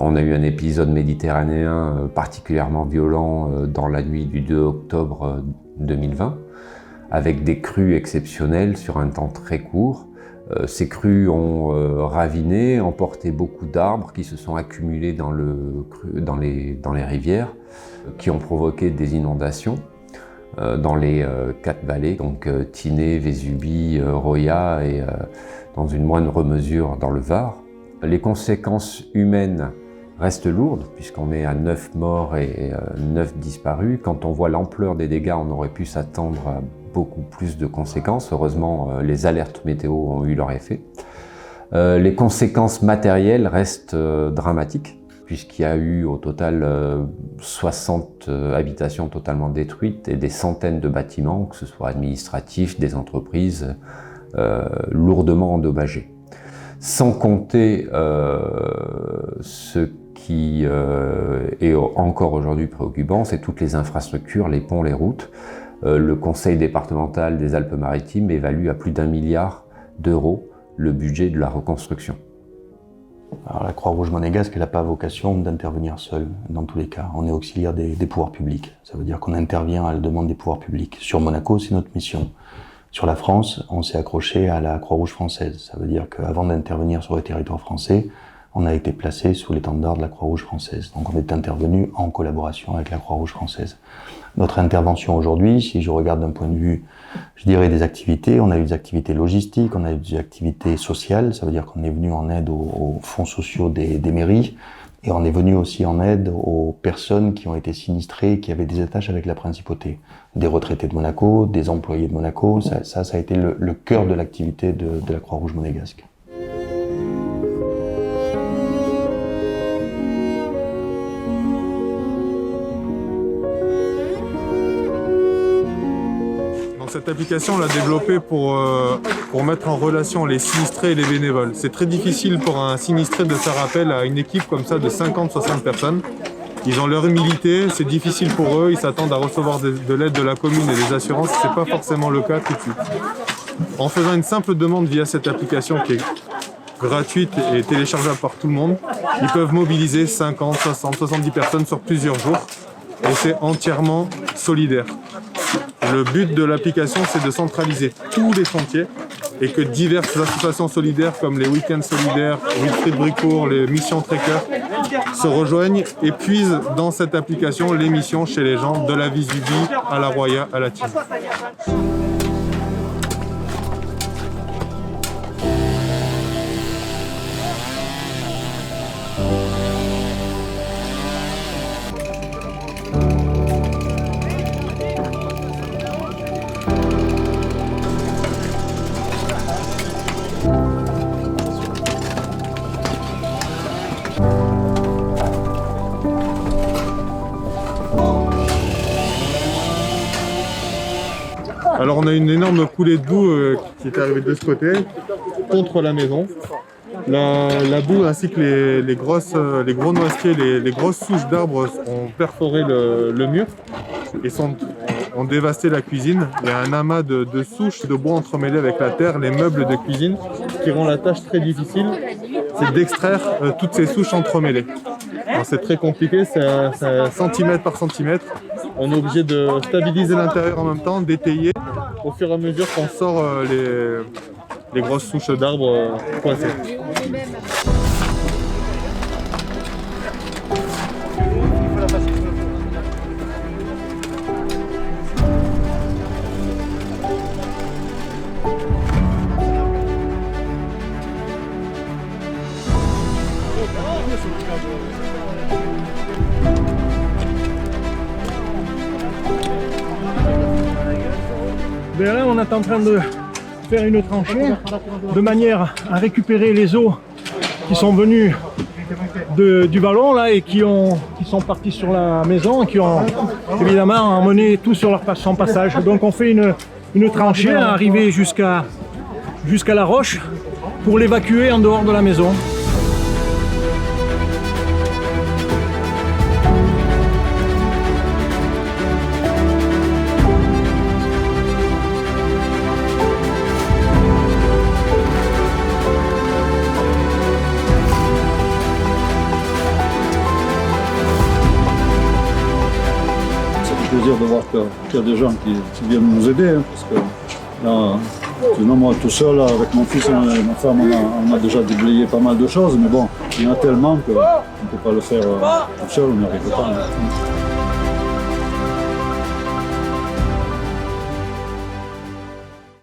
On a eu un épisode méditerranéen particulièrement violent dans la nuit du 2 octobre 2020, avec des crues exceptionnelles sur un temps très court. Ces crues ont raviné, emporté beaucoup d'arbres qui se sont accumulés dans les rivières, qui ont provoqué des inondations dans les 4 vallées, donc Tinée, Vésubie, Roya et dans une moindre mesure dans le Var. Les conséquences humaines restent lourdes, puisqu'on est à 9 morts et 9 disparus. Quand on voit l'ampleur des dégâts, on aurait pu s'attendre à beaucoup plus de conséquences. Heureusement, les alertes météo ont eu leur effet. Les conséquences matérielles restent dramatiques, puisqu'il y a eu au total 60 habitations totalement détruites et des centaines de bâtiments, que ce soit administratifs, des entreprises, lourdement endommagés. Sans compter ce qui est encore aujourd'hui préoccupant, c'est toutes les infrastructures, les ponts, les routes. Le conseil départemental des Alpes-Maritimes évalue à plus d'1 milliard d'euros le budget de la reconstruction. Alors, la Croix-Rouge monégasque, elle n'a pas vocation d'intervenir seule, dans tous les cas. On est auxiliaire des pouvoirs publics. Ça veut dire qu'on intervient à la demande des pouvoirs publics. Sur Monaco, c'est notre mission. Sur la France, on s'est accroché à la Croix-Rouge française. Ça veut dire qu'avant d'intervenir sur le territoire français, on a été placé sous l'étendard de la Croix-Rouge française. Donc on est intervenu en collaboration avec la Croix-Rouge française. Notre intervention aujourd'hui, si je regarde d'un point de vue, je dirais des activités, on a eu des activités logistiques, on a eu des activités sociales, ça veut dire qu'on est venu en aide aux fonds sociaux des mairies, et on est venu aussi en aide aux personnes qui ont été sinistrées, qui avaient des attaches avec la principauté. Des retraités de Monaco, des employés de Monaco, ça a été le cœur de l'activité de la Croix-Rouge monégasque. Cette application, on l'a développée pour mettre en relation les sinistrés et les bénévoles. C'est très difficile pour un sinistré de faire appel à une équipe comme ça de 50-60 personnes. Ils ont leur humilité, c'est difficile pour eux, ils s'attendent à recevoir de l'aide de la commune et des assurances, c'est pas forcément le cas tout de suite. En faisant une simple demande via cette application qui est gratuite et téléchargeable par tout le monde, ils peuvent mobiliser 50, 60, 70 personnes sur plusieurs jours et c'est entièrement solidaire. Le but de l'application, c'est de centraliser tous les chantiers et que diverses associations solidaires comme les Week-ends solidaires, Wilfried Bricourt, les missions Trekker se rejoignent et puisent dans cette application les missions chez les gens de la Vésubie à la Roya, à la Tinée. Alors on a une énorme coulée de boue qui est arrivée de ce côté, contre la maison. La boue ainsi que les gros noisetiers, les grosses souches d'arbres ont perforé le mur et ont dévasté la cuisine. Il y a un amas de souches de bois entremêlées avec la terre, les meubles de cuisine, qui rend la tâche très difficile. C'est d'extraire toutes ces souches entremêlées. C'est très compliqué, c'est centimètre par centimètre. On est obligé de stabiliser l'intérieur en même temps, d'étayer au fur et à mesure qu'on sort les grosses souches d'arbres coincées. Ben là, on est en train de faire une tranchée de manière à récupérer les eaux qui sont venues du ballon là et qui sont partis sur la maison et qui ont évidemment emmené tout sur son passage. Donc on fait une tranchée arrivée jusqu'à la roche pour l'évacuer en dehors de la maison. Plaisir de voir qu'il y a des gens qui viennent nous aider, hein, parce que là, sinon moi tout seul, là, avec mon fils et ma femme, on a déjà déblayé pas mal de choses, mais bon, il y en a tellement qu'on ne peut pas le faire tout seul, on n'y arrive pas. Hein.